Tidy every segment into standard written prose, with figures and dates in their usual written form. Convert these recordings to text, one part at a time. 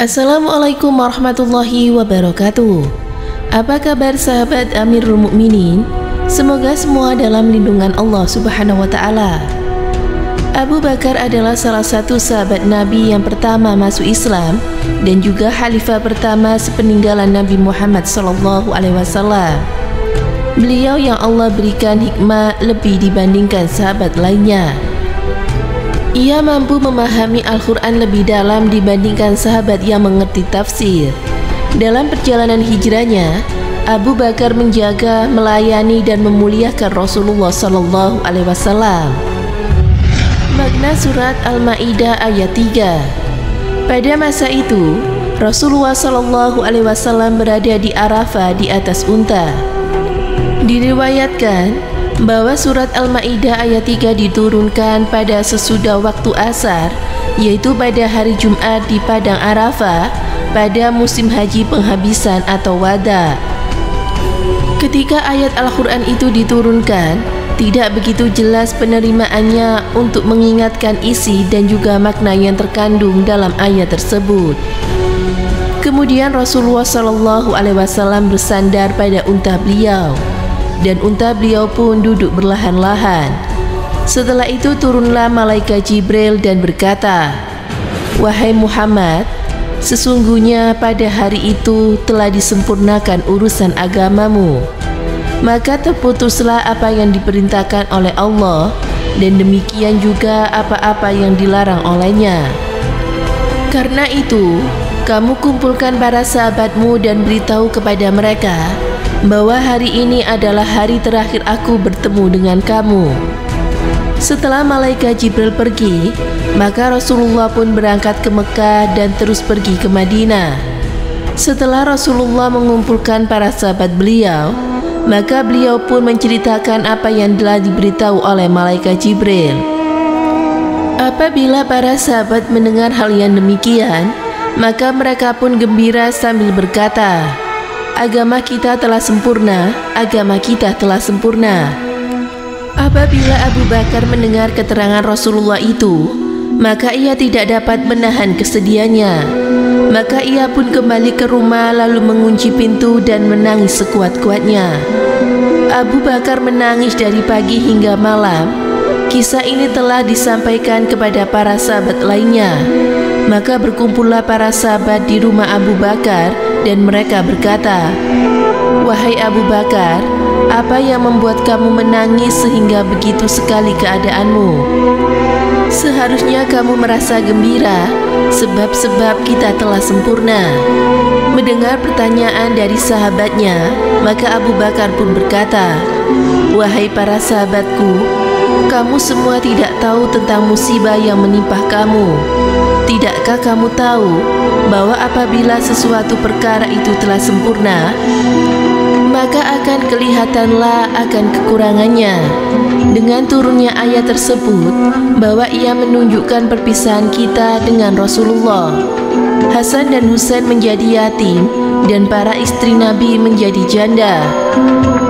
Assalamualaikum warahmatullahi wabarakatuh. Apa kabar sahabat Amirul Mukminin? Semoga semua dalam lindungan Allah Subhanahu wa taala. Abu Bakar adalah salah satu sahabat Nabi yang pertama masuk Islam dan juga khalifah pertama sepeninggalan Nabi Muhammad SAW. Beliau yang Allah berikan hikmah lebih dibandingkan sahabat lainnya. Ia mampu memahami Al-Quran lebih dalam dibandingkan sahabat yang mengerti tafsir. Dalam perjalanan hijrahnya, Abu Bakar menjaga, melayani dan memuliakan Rasulullah SAW. Makna surat Al-Maidah ayat 3. Pada masa itu, Rasulullah SAW berada di Arafah di atas unta. Diriwayatkan bahwa surat Al-Maidah ayat 3 diturunkan pada sesudah waktu asar, yaitu pada hari Jumat di Padang Arafah pada musim haji penghabisan atau wada. Ketika ayat Al-Quran itu diturunkan, tidak begitu jelas penerimaannya untuk mengingatkan isi dan juga makna yang terkandung dalam ayat tersebut. Kemudian Rasulullah SAW bersandar pada unta beliau, dan unta beliau pun duduk berlahan-lahan. Setelah itu turunlah malaikat Jibril dan berkata, "Wahai Muhammad, sesungguhnya pada hari itu telah disempurnakan urusan agamamu." Maka terputuslah apa yang diperintahkan oleh Allah, dan demikian juga apa-apa yang dilarang olehnya. Karena itu, kamu kumpulkan para sahabatmu dan beritahu kepada mereka bahwa hari ini adalah hari terakhir aku bertemu dengan kamu. Setelah malaikat Jibril pergi, maka Rasulullah pun berangkat ke Mekah dan terus pergi ke Madinah. Setelah Rasulullah mengumpulkan para sahabat beliau, maka beliau pun menceritakan apa yang telah diberitahu oleh malaikat Jibril. Apabila para sahabat mendengar hal yang demikian, maka mereka pun gembira sambil berkata, "Agama kita telah sempurna, agama kita telah sempurna." Apabila Abu Bakar mendengar keterangan Rasulullah itu, maka ia tidak dapat menahan kesedihannya. Maka ia pun kembali ke rumah lalu mengunci pintu dan menangis sekuat-kuatnya. Abu Bakar menangis dari pagi hingga malam. Kisah ini telah disampaikan kepada para sahabat lainnya. Maka berkumpullah para sahabat di rumah Abu Bakar dan mereka berkata, "Wahai Abu Bakar, apa yang membuat kamu menangis sehingga begitu sekali keadaanmu? Seharusnya kamu merasa gembira, sebab kita telah sempurna." Mendengar pertanyaan dari sahabatnya, maka Abu Bakar pun berkata, "Wahai para sahabatku, kamu semua tidak tahu tentang musibah yang menimpa kamu. Tidakkah kamu tahu bahwa apabila sesuatu perkara itu telah sempurna, maka akan kelihatanlah akan kekurangannya?" Dengan turunnya ayat tersebut, bahwa ia menunjukkan perpisahan kita dengan Rasulullah. Hasan dan Husain menjadi yatim dan para istri Nabi menjadi janda.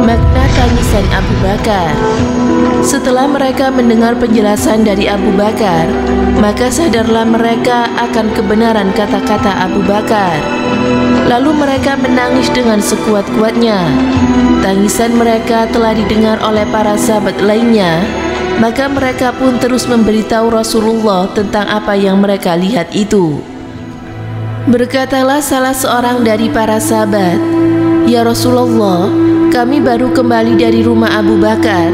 Makna tangisan Abu Bakar. Setelah mereka mendengar penjelasan dari Abu Bakar, maka sadarlah mereka akan kebenaran kata-kata Abu Bakar. Lalu mereka menangis dengan sekuat-kuatnya. Tangisan mereka telah didengar oleh para sahabat lainnya, maka mereka pun terus memberitahu Rasulullah tentang apa yang mereka lihat itu. Berkatalah salah seorang dari para sahabat, "Ya Rasulullah, kami baru kembali dari rumah Abu Bakar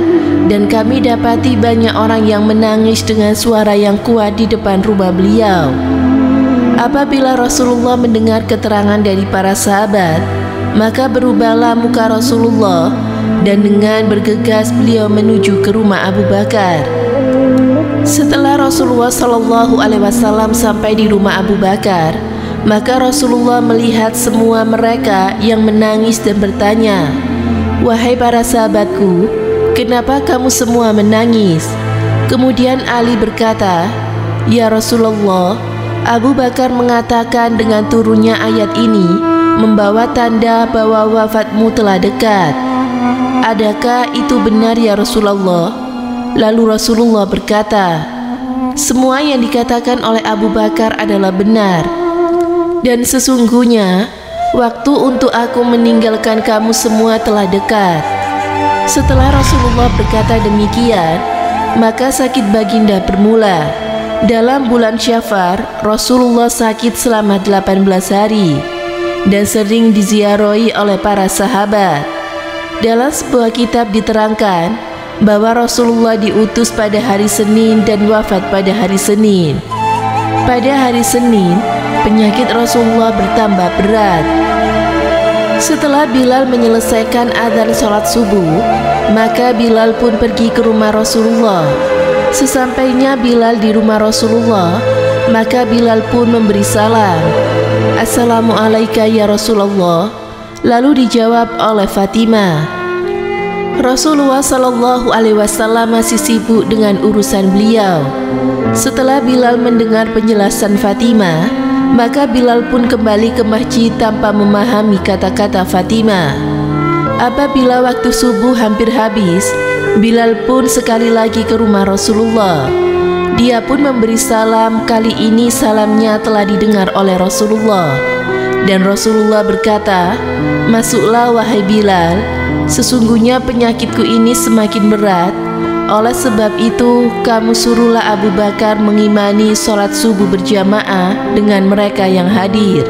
dan kami dapati banyak orang yang menangis dengan suara yang kuat di depan rumah beliau." Apabila Rasulullah mendengar keterangan dari para sahabat, maka berubahlah muka Rasulullah dan dengan bergegas beliau menuju ke rumah Abu Bakar. Setelah Rasulullah SAW sampai di rumah Abu Bakar, maka Rasulullah melihat semua mereka yang menangis dan bertanya, "Wahai para sahabatku, kenapa kamu semua menangis?" Kemudian Ali berkata, "Ya Rasulullah, Abu Bakar mengatakan dengan turunnya ayat ini membawa tanda bahwa wafatmu telah dekat. Adakah itu benar ya Rasulullah?" Lalu Rasulullah berkata, "Semua yang dikatakan oleh Abu Bakar adalah benar." Dan sesungguhnya waktu untuk aku meninggalkan kamu semua telah dekat. Setelah Rasulullah berkata demikian, maka sakit baginda bermula. Dalam bulan Syafar, Rasulullah sakit selama 18 hari dan sering diziarahi oleh para sahabat. Dalam sebuah kitab diterangkan bahwa Rasulullah diutus pada hari Senin dan wafat pada hari Senin. Pada hari Senin, penyakit Rasulullah bertambah berat. Setelah Bilal menyelesaikan azan sholat subuh, maka Bilal pun pergi ke rumah Rasulullah. Sesampainya Bilal di rumah Rasulullah, maka Bilal pun memberi salam, "Assalamualaikum ya Rasulullah." Lalu dijawab oleh Fatimah. Rasulullah Shallallahu Alaihi Wasallam masih sibuk dengan urusan beliau. Setelah Bilal mendengar penjelasan Fatimah, maka Bilal pun kembali ke masjid tanpa memahami kata-kata Fatimah. Apabila waktu subuh hampir habis, Bilal pun sekali lagi ke rumah Rasulullah. Dia pun memberi salam. Kali ini salamnya telah didengar oleh Rasulullah. Dan Rasulullah berkata, "Masuklah wahai Bilal, sesungguhnya penyakitku ini semakin berat. Oleh sebab itu, kamu suruhlah Abu Bakar mengimani sholat subuh berjamaah dengan mereka yang hadir."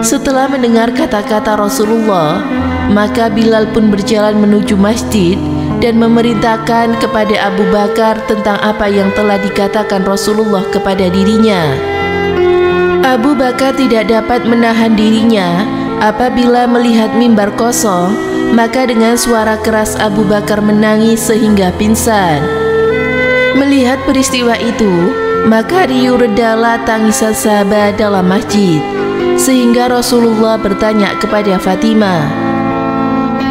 Setelah mendengar kata-kata Rasulullah, maka Bilal pun berjalan menuju masjid dan memerintahkan kepada Abu Bakar tentang apa yang telah dikatakan Rasulullah kepada dirinya. Abu Bakar tidak dapat menahan dirinya apabila melihat mimbar kosong, maka dengan suara keras Abu Bakar menangis sehingga pingsan. Melihat peristiwa itu, maka riuh redalah tangisan sahabat dalam masjid, sehingga Rasulullah bertanya kepada Fatimah,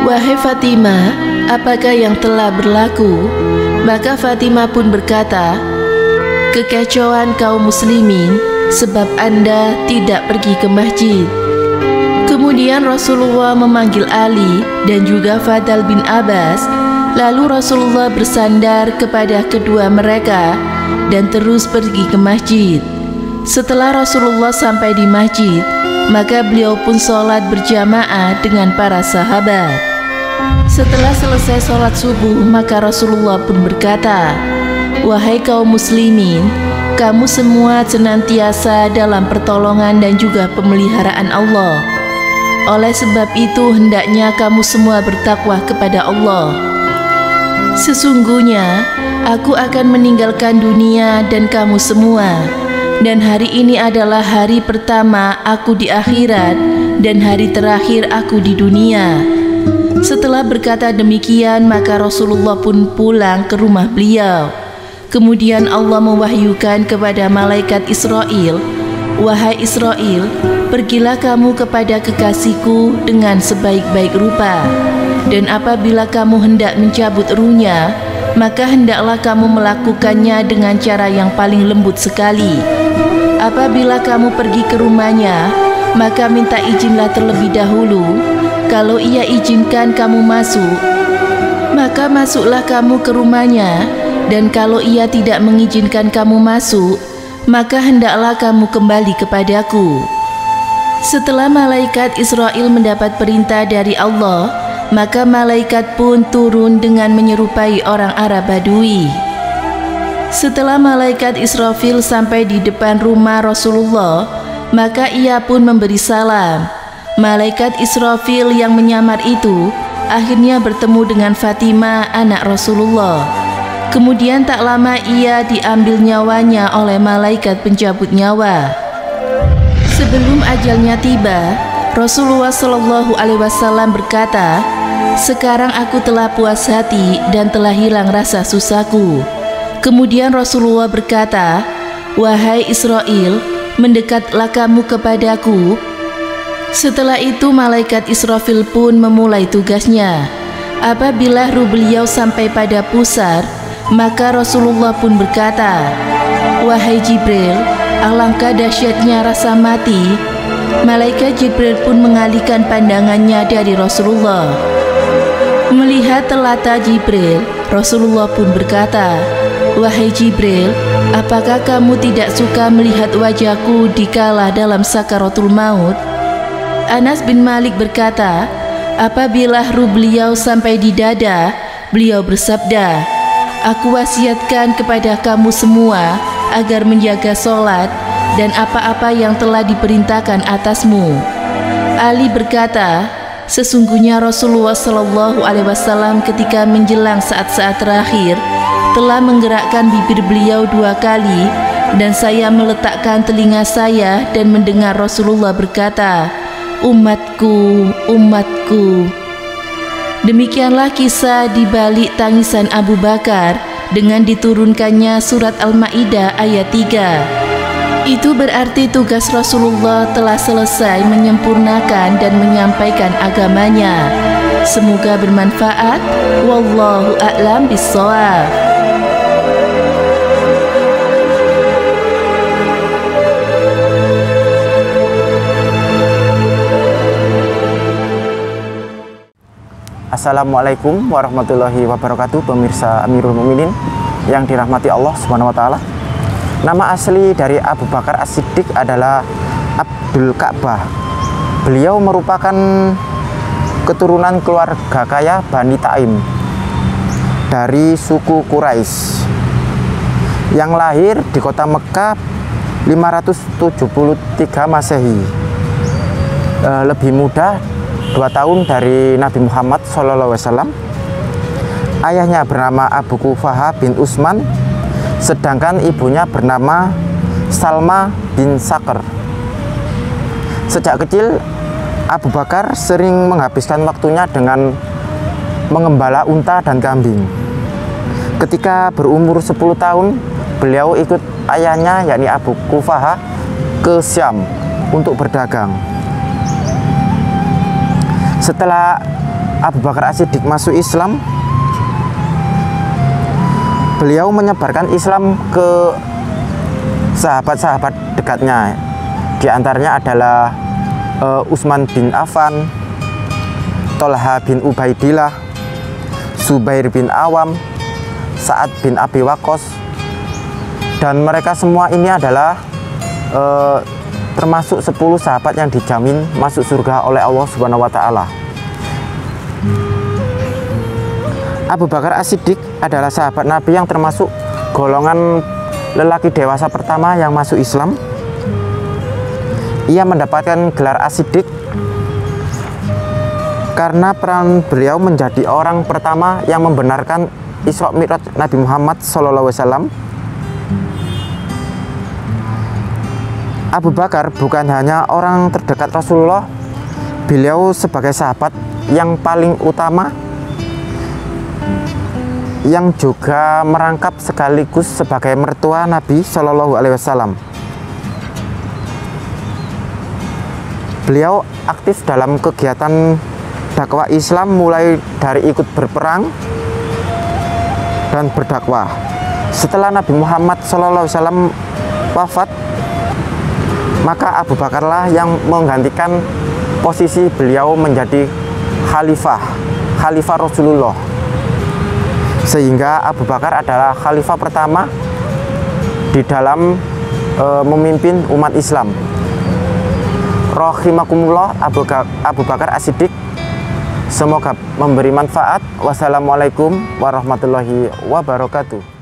"Wahai Fatimah, apakah yang telah berlaku?" Maka Fatimah pun berkata, "Kekacauan kaum muslimin sebab Anda tidak pergi ke masjid." Kemudian Rasulullah memanggil Ali dan juga Fadl bin Abbas. Lalu Rasulullah bersandar kepada kedua mereka dan terus pergi ke masjid. Setelah Rasulullah sampai di masjid, maka beliau pun sholat berjamaah dengan para sahabat. Setelah selesai sholat subuh, maka Rasulullah pun berkata, "Wahai kaum muslimin, kamu semua senantiasa dalam pertolongan dan juga pemeliharaan Allah. Oleh sebab itu, hendaknya kamu semua bertakwa kepada Allah. Sesungguhnya, aku akan meninggalkan dunia dan kamu semua. Dan hari ini adalah hari pertama aku di akhirat dan hari terakhir aku di dunia." Setelah berkata demikian, maka Rasulullah pun pulang ke rumah beliau. Kemudian Allah mewahyukan kepada malaikat Israel, "Wahai Israel, pergilah kamu kepada kekasihku dengan sebaik-baik rupa. Dan apabila kamu hendak mencabut ruhnya, maka hendaklah kamu melakukannya dengan cara yang paling lembut sekali. Apabila kamu pergi ke rumahnya, maka minta izinlah terlebih dahulu. Kalau ia izinkan kamu masuk, maka masuklah kamu ke rumahnya. Dan kalau ia tidak mengizinkan kamu masuk, maka hendaklah kamu kembali kepadaku." Setelah malaikat Israel mendapat perintah dari Allah, maka malaikat pun turun dengan menyerupai orang Arab Badui. Setelah malaikat Israfil sampai di depan rumah Rasulullah, maka ia pun memberi salam. Malaikat Israfil yang menyamar itu akhirnya bertemu dengan Fatimah, anak Rasulullah. Kemudian tak lama ia diambil nyawanya oleh malaikat pencabut nyawa. Sebelum ajalnya tiba, Rasulullah Shallallahu Alaihi Wasallam berkata, "Sekarang aku telah puas hati dan telah hilang rasa susahku." Kemudian Rasulullah berkata, "Wahai Israel, mendekatlah kamu kepadaku." Setelah itu malaikat Israfil pun memulai tugasnya. Apabila ruh beliau sampai pada pusar, maka Rasulullah pun berkata, "Wahai Jibril, alangkah dahsyatnya rasa mati." Malaikat Jibril pun mengalihkan pandangannya dari Rasulullah. Melihat telata Jibril, Rasulullah pun berkata, "Wahai Jibril, apakah kamu tidak suka melihat wajahku dikala dalam sakaratul maut?" Anas bin Malik berkata, apabila ruh beliau sampai di dada, beliau bersabda, "Aku wasiatkan kepada kamu semua agar menjaga sholat dan apa-apa yang telah diperintahkan atasmu." Ali berkata, sesungguhnya Rasulullah SAW ketika menjelang saat-saat terakhir telah menggerakkan bibir beliau 2 kali, dan saya meletakkan telinga saya dan mendengar Rasulullah berkata, "Umatku, umatku." Demikianlah kisah di balik tangisan Abu Bakar dengan diturunkannya surat Al-Maidah ayat 3. Itu berarti tugas Rasulullah telah selesai menyempurnakan dan menyampaikan agamanya. Semoga bermanfaat. Wallahu a'lam bishawab. Assalamualaikum warahmatullahi wabarakatuh, pemirsa Amirul Mukminin yang dirahmati Allah Subhanahu wa taala. Nama asli dari Abu Bakar As-Siddiq adalah Abdul Ka'bah. Beliau merupakan keturunan keluarga kaya Bani Taim dari suku Quraisy yang lahir di kota Mekah 573 Masehi. Lebih muda 2 tahun dari Nabi Muhammad SAW. Ayahnya bernama Abu Qufaha bin Utsman, sedangkan ibunya bernama Salma bin Sakr. Sejak kecil, Abu Bakar sering menghabiskan waktunya dengan mengembala unta dan kambing. Ketika berumur 10 tahun, beliau ikut ayahnya yakni Abu Qufaha ke Syam untuk berdagang. Setelah Abu Bakar As-Siddiq masuk Islam, beliau menyebarkan Islam ke sahabat-sahabat dekatnya. Di antaranya adalah Utsman bin Affan, Tolha bin Ubaidillah, Zubair bin Awam, Sa'ad bin Abi Waqqas, dan mereka semua ini adalah termasuk 10 sahabat yang dijamin masuk surga oleh Allah Subhanahu wa taala. Abu Bakar As-Siddiq adalah sahabat Nabi yang termasuk golongan lelaki dewasa pertama yang masuk Islam. Ia mendapatkan gelar As-Siddiq karena peran beliau menjadi orang pertama yang membenarkan Isra Mi'raj Nabi Muhammad SAW. Abu Bakar bukan hanya orang terdekat Rasulullah, beliau sebagai sahabat yang paling utama yang juga merangkap sekaligus sebagai mertua Nabi Shallallahu Alaihi Wasallam. Beliau aktif dalam kegiatan dakwah Islam mulai dari ikut berperang dan berdakwah. Setelah Nabi Muhammad Shallallahu Alaihi Wasallam wafat, maka Abu Bakarlah yang menggantikan posisi beliau menjadi khalifah Rasulullah, sehingga Abu Bakar adalah khalifah pertama di dalam memimpin umat Islam. Rahimakumullah Abu Bakar As-Siddiq. Semoga memberi manfaat. Wassalamualaikum warahmatullahi wabarakatuh.